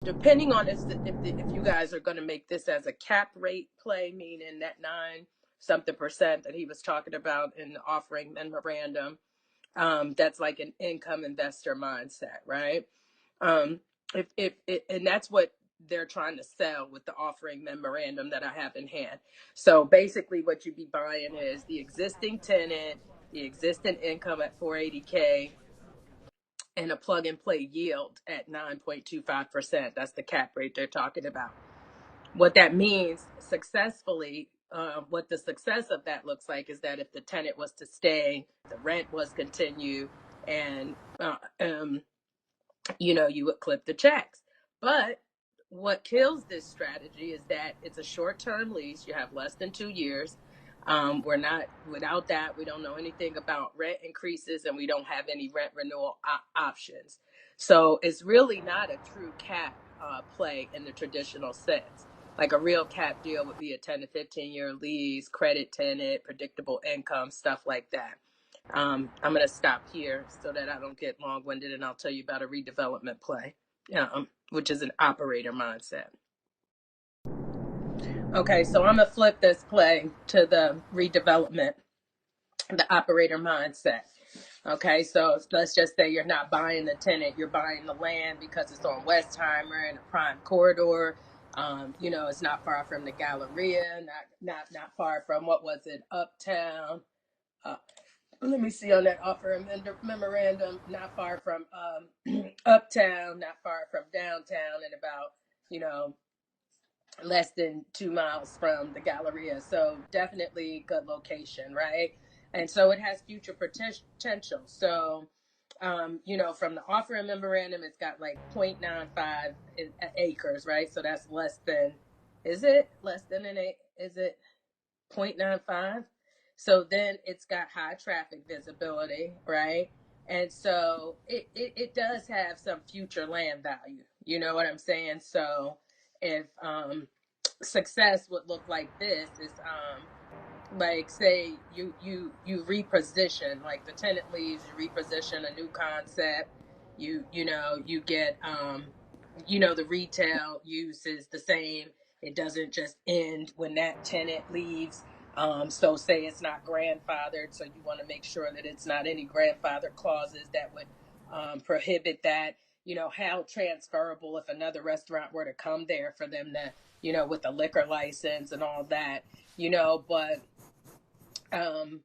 depending on if you guys are going to make this as a cap rate play, meaning that 9 something% that he was talking about in the offering memorandum, that's like an income investor mindset, right? Um, if and that's what they're trying to sell with the offering memorandum that I have in hand. So basically, what you'd be buying is the existing tenant, the existing income at 480K, and a plug and play yield at 9.25%. That's the cap rate they're talking about. What that means successfully, what the success of that looks like is that if the tenant was to stay, the rent was continue, and you would clip the checks. But what kills this strategy is that it's a short-term lease. You have less than 2 years. We're not, without that, we don't know anything about rent increases, and we don't have any rent renewal options. So it's really not a true cap play in the traditional sense. Like a real cap deal would be a 10 to 15-year lease, credit tenant, predictable income, stuff like that. I'm going to stop here so that I don't get long-winded, and I'll tell you about a redevelopment play, which is an operator mindset. Okay, so I'm going to flip this play to the redevelopment, the operator mindset. Okay, so let's just say you're not buying the tenant, you're buying the land because it's on Westheimer in a prime corridor. It's not far from the Galleria, not far from, what was it, Uptown. Uh, Let me see on that offer memorandum, not far from Uptown, not far from downtown, and about, you know, less than 2 miles from the Galleria. So definitely good location, right? And so it has future potential. So, from the offering memorandum, it's got like 0.95 acres, right? So that's less than, is it less than an acre? Is it 0.95? So then it's got high traffic visibility, right? And so it does have some future land value. You know what I'm saying? So if success would look like this is like, say you reposition, like the tenant leaves, you reposition a new concept, you get the retail use is the same. It doesn't just end when that tenant leaves. So say it's not grandfathered, so you want to make sure that it's not any grandfather clauses that would prohibit that. How transferable if another restaurant were to come there for them to, with a liquor license and all that, but um,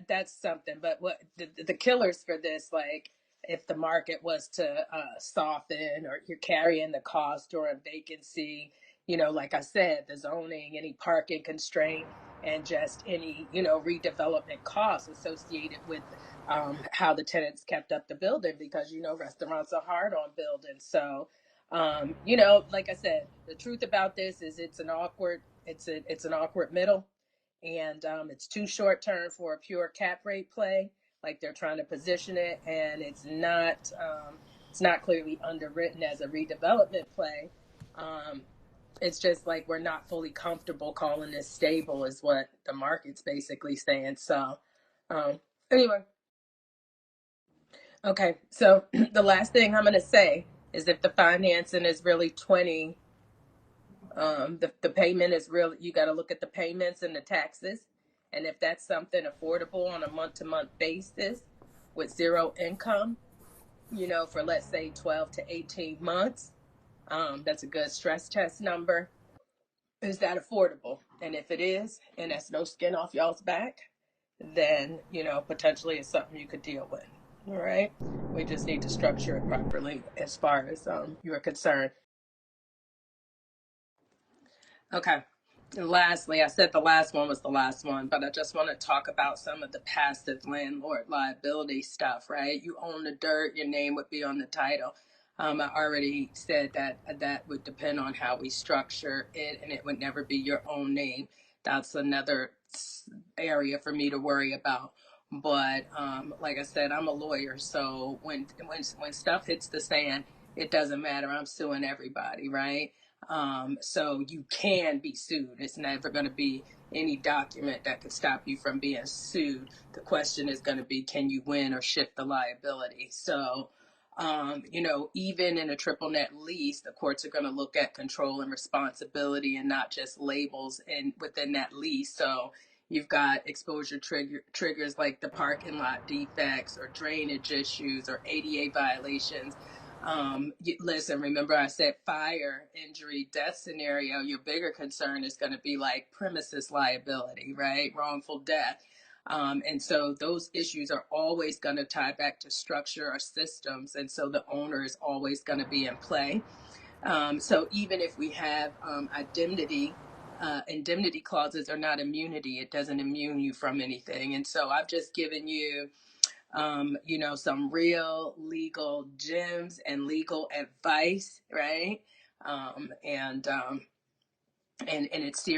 that's something. But what the killers for this, like if the market was to soften, or you're carrying the cost during vacancy, like I said, the zoning, any parking constraint, and just any redevelopment costs associated with how the tenants kept up the building, because restaurants are hard on buildings. So like I said, the truth about this is it's an awkward middle, and it's too short term for a pure cap rate play, like they're trying to position it, and it's not clearly underwritten as a redevelopment play. It's just like we're not fully comfortable calling this stable, is what the market's basically saying. So anyway, okay, so the last thing I'm going to say is, if the financing is really 20, the payment is real. You got to look at the payments and the taxes, and if that's something affordable on a month-to-month basis with zero income, for let's say 12 to 18 months, that's a good stress test number. Is that affordable? And if it is, and that's no skin off y'all's back, then potentially it's something you could deal with. All right, we just need to structure it properly as far as you're concerned. Okay. And lastly, I said the last one was the last one, but I just want to talk about some of the passive landlord liability stuff, right? You own the dirt, your name would be on the title. I already said that would depend on how we structure it, and it would never be your own name. That's another area for me to worry about. But like I said, I'm a lawyer, so when stuff hits the sand, it doesn't matter. I'm suing everybody, right? So you can be sued. It's never going to be any document that could stop you from being sued. The question is going to be, can you win or shift the liability? So Even in a triple net lease, the courts are going to look at control and responsibility and not just labels within that lease. So you've got exposure triggers like the parking lot defects or drainage issues or ADA violations. Listen, remember I said fire, injury, death scenario. Your bigger concern is going to be like premises liability, right? Wrongful death. And so those issues are always going to tie back to structure or systems. And so the owner is always going to be in play. So even if we have indemnity clauses are not immunity. It doesn't immune you from anything. And so I've just given you, some real legal gems and legal advice, right? And it's serious.